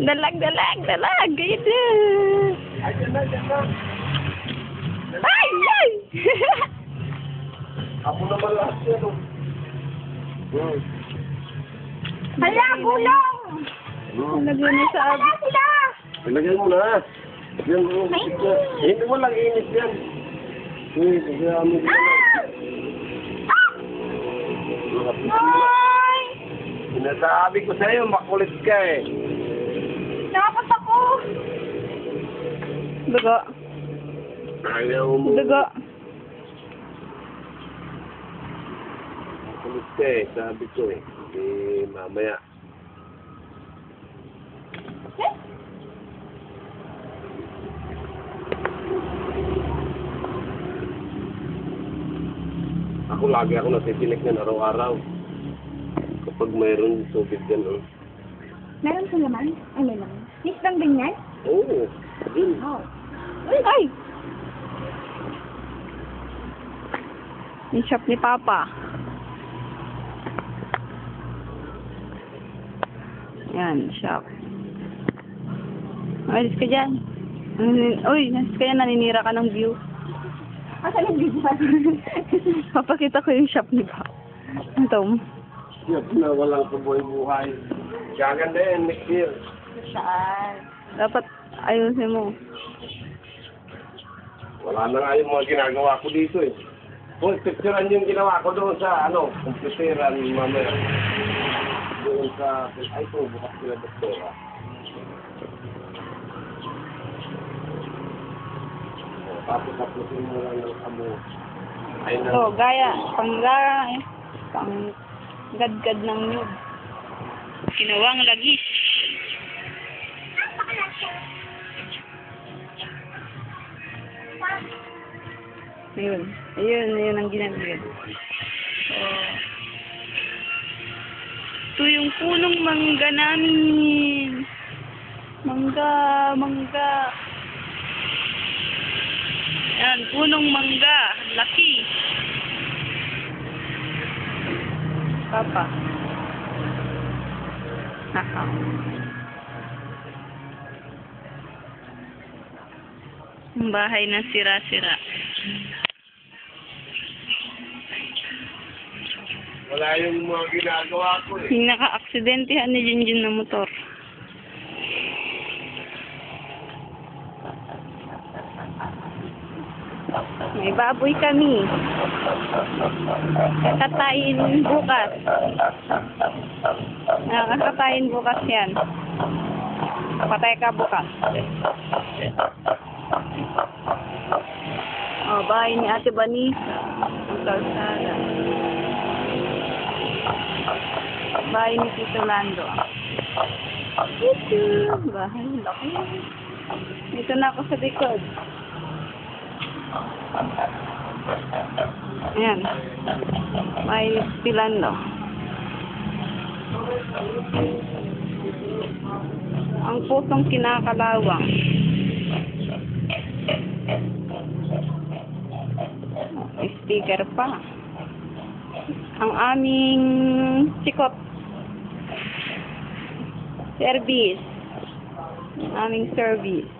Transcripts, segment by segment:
Dalag. Gayda. Ay, dyan na. Ay! Ako naman lahat yan. Hala, gulong! Nalagyan na sa abi. Ilagay mo na. Yan mo. Hindi mo lang init yan. Kaya mo na. Ay! Sinasabi ko sa'yo, makulit ka eh. Nakapot ako. Dugo. Ayaw mo. Dugo. Makulit ka eh, sabi ko eh. Mamaya. Ako lagi ako natitinik yan araw-araw. Kapag mayroon tubig yan, oh. Meron sa laman? Ano lang? Misbang din yan? Oo, yun. Oh. Ay! Yung shop ni Papa. Yan, shop. Alis ka dyan. Uy, alis ka dyan, naninira ka ng view. Asa nag-view? Papakita ko yung shop ni Papa. Ito. Yan na walang kabuhay-buhay. Gaganda yan next year. Saan? Dapat ayusin mo. Wala na nga yung mga ginagawa ko dito eh. Kung picturean yung ginawa ko doon sa computeran mamaya. Doon sa, ay ito, bukas sila doktora. Tapos tapusin mo lang ng amo. Ay na. Oh, gaya. Pang gadgad ng nyug. Ginawang lagis. Ayun ang ginagad. Oh. Ito yung punong mangga namin. Mangga. Yan, punong mangga. Laki. Papa. Haha. Ang bahay na sira-sira. Wala yung mga ginagawa ko eh. Yung naka-aksidentihan ni Junjun na motor. May baboy kami. Kakatayin bukas. Kakatayin bukas yan. Patay ka bukas. Oh, bahay ni Ate Vanessa. Ang kalsada. Bahay ni Tito Lando. Ito. Bahay. Laki. Dito na ako sa likod. Ayan. May Pilando. Ang pusong kinakalawang. Sticker pa. Ang aming sikot. Service. Ang aming service.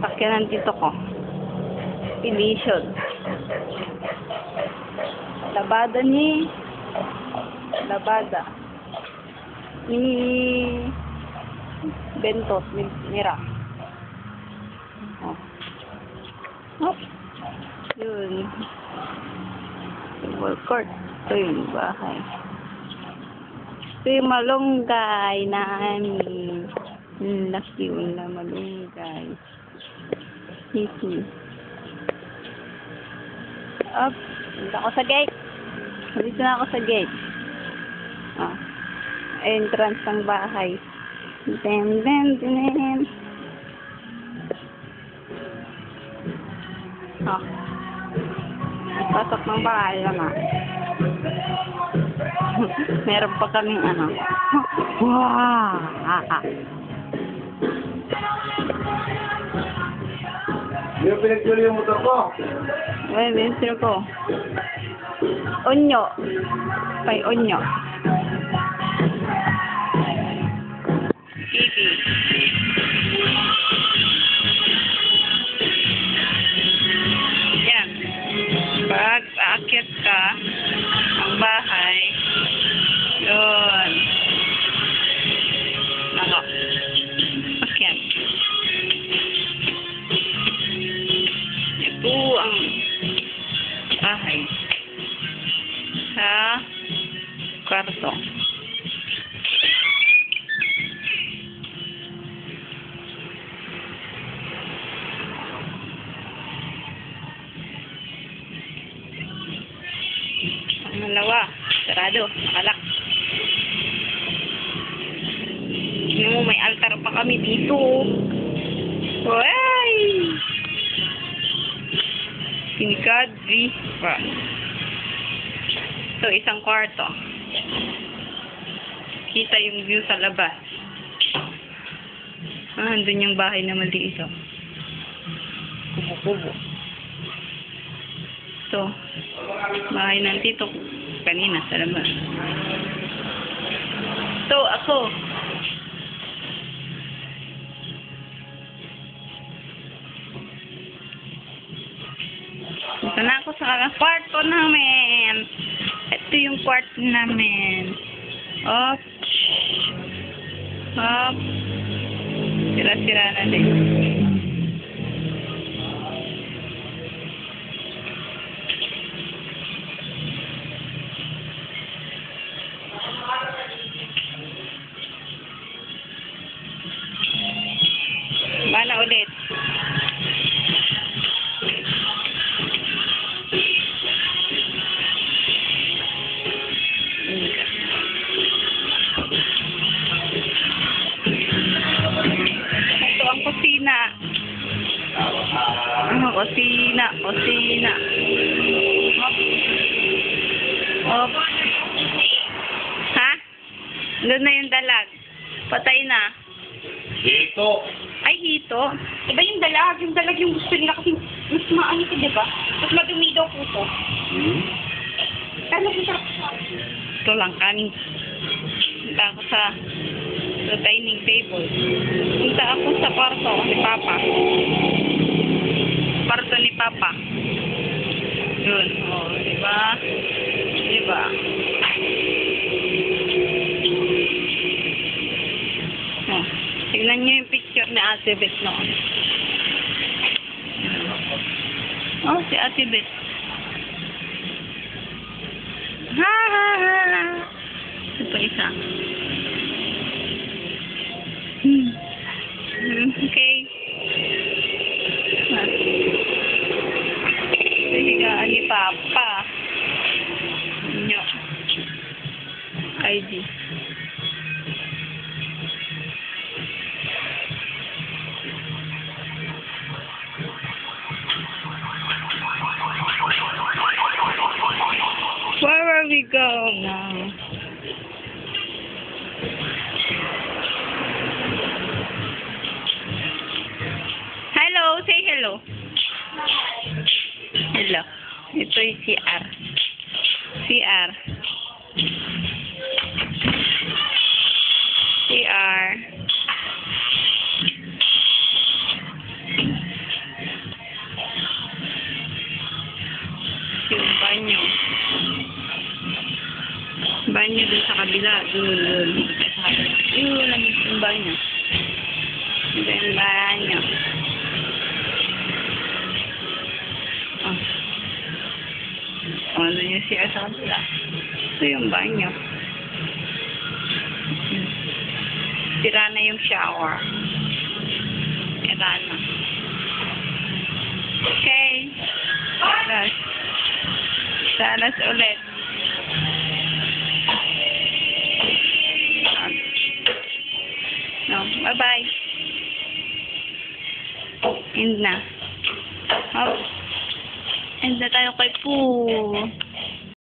Sakyanan dito ko. Pilison. Labada ni Bentos Mira. Oh. Oh. Yun. Football court. Ito yung bahay. Ito yung malunggay namin. Laki yung na malunggay. Sisi. Up. Dito ako sa gate. Dito na ako sa gate. Ah. Entrance ng bahay. Dem. Ah. Pasok ng bahay naman. Meron pa kaming ano. Wow! Yung pinagtuloy yung motor ko. Ay, ministro ko. Onyo. Kay Onyo. Kiki. Yan. Pag aakyat ka ang bahay, yun. Nako. Akyat. Ito ang bahay sa kwarto. Ang malawa, sarado, nakalak. Tingnan mo, may altar pa kami dito. Uy! Kinikad, pa. So, isang kwarto. Kita yung view sa labas. Andun yung bahay na maliit. Kubo-kubo. So, bahay ng tito kanina sa labas. So, ako. Ito na ako sa kwarto namin. Ito yung kwarto namin. Op. Op. Sira-sira na din. Mana ulit. Ito ang kusina. Kusina. Kusina. Hop. Hop. Ha? Doon na yung dalag. Patay na. Dito. Ay, hito. Diba yung dalag? Yung dalag yung gusto nila kasi mas maano ito, diba? Mas madumi daw po ito. Ano yung sarap sa ito lang kami. Punta ako sa dining table. Punta ako sa kwarto ni Papa. Kwarto ni Papa. Yun. O, diba? Diba? O. Tignan niyo yung picture ni Ate Beth noon. Oh, si Ate Beth. Ha ha ha. Ito pa isa. Okay. Sinigaan ni Papa. Nyo. ID. Where will we go now? Hello, say hello. Hello. Ito yung CR. CR. CR. Yung banyo. Banyo dun sa kabila. Dun. Yun lang yung banyo. Ito yung banyo. Oh. Ano yung CR sa kabila? Ito yung banyo. Sira na yung shower. Sira na. Okay. Salas ulit. No, bye-bye. End na. End na tayo kay Pooh.